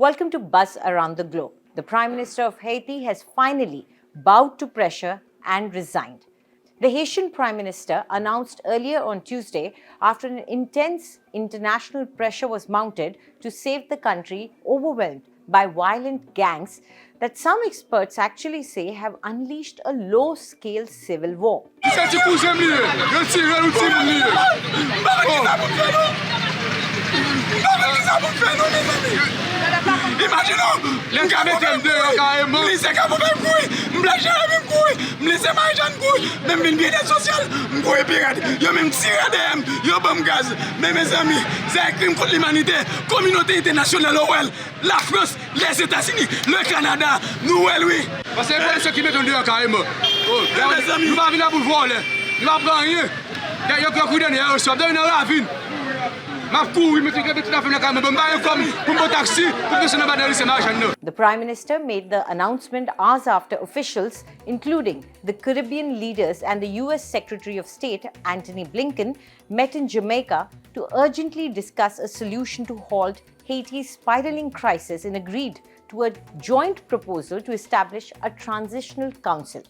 Welcome to Buzz Around the Globe. The Prime Minister of Haiti has finally bowed to pressure and resigned. The Haitian Prime Minister announced earlier on Tuesday, after an intense international pressure was mounted to save the country overwhelmed by violent gangs, that some experts actually say have unleashed a low-scale civil war. Communauté internationale, la France, les États-Unis, le Canada, nous, oui. Parce que c'est ceux qui mettent en dehors carrément. Nous va venir pour voler. Nous va prendre rien. Il y a un coup de nez, il y a une ravine. The Prime Minister made the announcement hours after officials, including the Caribbean leaders and the US Secretary of State Antony Blinken, met in Jamaica to urgently discuss a solution to halt Haiti's spiraling crisis and agreed to a joint proposal to establish a transitional council.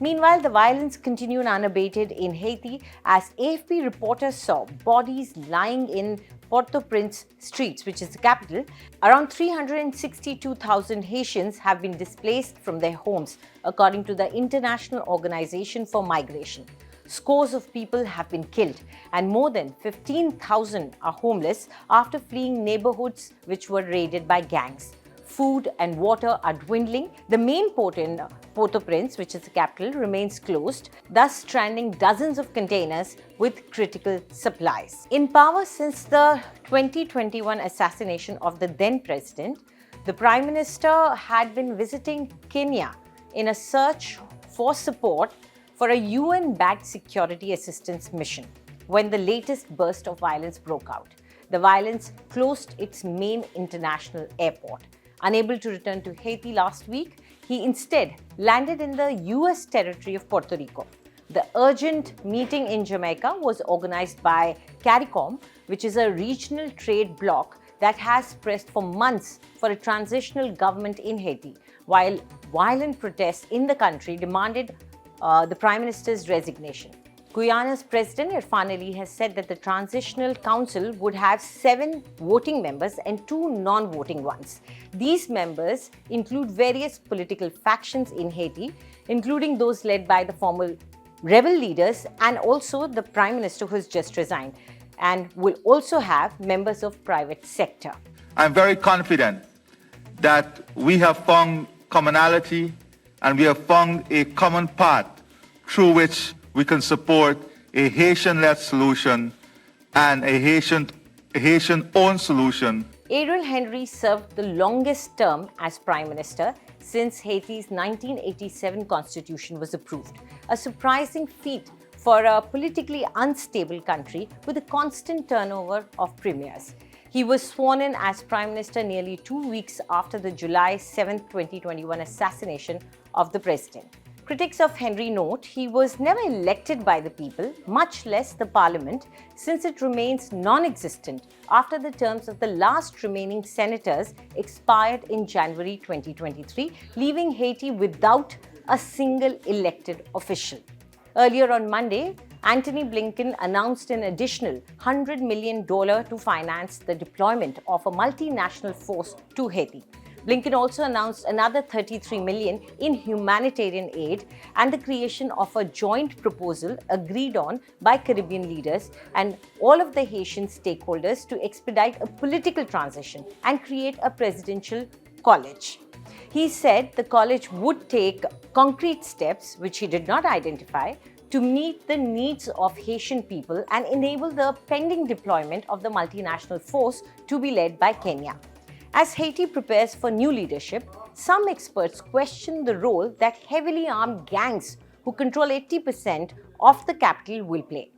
Meanwhile, the violence continued unabated in Haiti as AFP reporters saw bodies lying in Port-au-Prince streets, which is the capital. Around 362,000 Haitians have been displaced from their homes, according to the International Organization for Migration. Scores of people have been killed and more than 15,000 are homeless after fleeing neighborhoods which were raided by gangs. Food and water are dwindling. The main port in Port-au-Prince, which is the capital, remains closed, thus stranding dozens of containers with critical supplies. In power since the 2021 assassination of the then president, the Prime Minister had been visiting Kenya in a search for support for a UN-backed security assistance mission when the latest burst of violence broke out. The violence closed its main international airport. Unable to return to Haiti last week, he instead landed in the US territory of Puerto Rico. The urgent meeting in Jamaica was organized by CARICOM, which is a regional trade bloc that has pressed for months for a transitional government in Haiti, while violent protests in the country demanded the Prime Minister's resignation. Guyana's President Irfan Ali has said that the Transitional Council would have 7 voting members and 2 non-voting ones. These members include various political factions in Haiti, including those led by the former rebel leaders and also the Prime Minister who has just resigned, and will also have members of private sector. I'm very confident that we have found commonality and we have found a common path through which we can support a Haitian-led solution and a Haitian-owned solution. Ariel Henry served the longest term as Prime Minister since Haiti's 1987 constitution was approved, a surprising feat for a politically unstable country with a constant turnover of premiers. He was sworn in as Prime Minister nearly 2 weeks after the July 7, 2021 assassination of the president. Critics of Henry note he was never elected by the people, much less the parliament, since it remains non-existent after the terms of the last remaining senators expired in January 2023, leaving Haiti without a single elected official. Earlier on Monday, Antony Blinken announced an additional $100 million to finance the deployment of a multinational force to Haiti. Blinken also announced another $33 million in humanitarian aid and the creation of a joint proposal agreed on by Caribbean leaders and all of the Haitian stakeholders to expedite a political transition and create a presidential college. He said the college would take concrete steps, which he did not identify, to meet the needs of Haitian people and enable the pending deployment of the multinational force to be led by Kenya. As Haiti prepares for new leadership, some experts question the role that heavily armed gangs who control 80% of the capital will play.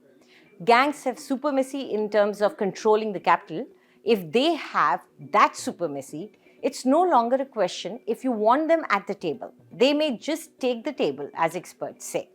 Gangs have supremacy in terms of controlling the capital. If they have that supremacy, it's no longer a question if you want them at the table. They may just take the table, as experts say.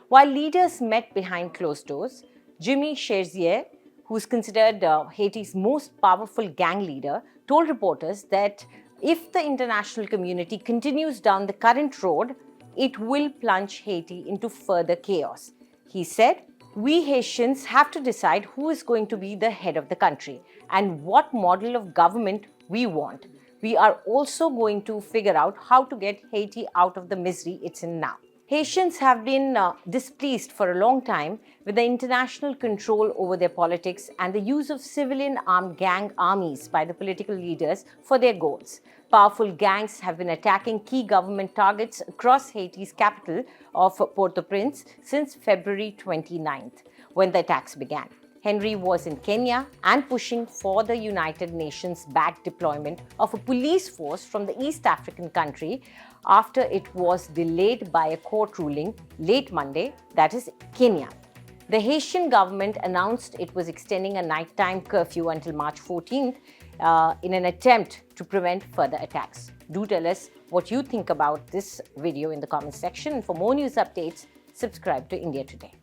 While leaders met behind closed doors, Jimmy Cherzier, who is considered Haiti's most powerful gang leader, told reporters that if the international community continues down the current road, it will plunge Haiti into further chaos. He said, "We Haitians have to decide who is going to be the head of the country and what model of government we want. We are also going to figure out how to get Haiti out of the misery it's in now." Haitians have been displeased for a long time with the international control over their politics and the use of civilian armed gang armies by the political leaders for their goals. Powerful gangs have been attacking key government targets across Haiti's capital of Port-au-Prince since February 29th, when the attacks began. Henry was in Kenya and pushing for the United Nations-backed deployment of a police force from the East African country after it was delayed by a court ruling late Monday, that is Kenya. The Haitian government announced it was extending a nighttime curfew until March 14th in an attempt to prevent further attacks. Do tell us what you think about this video in the comments section. And for more news updates, subscribe to India Today.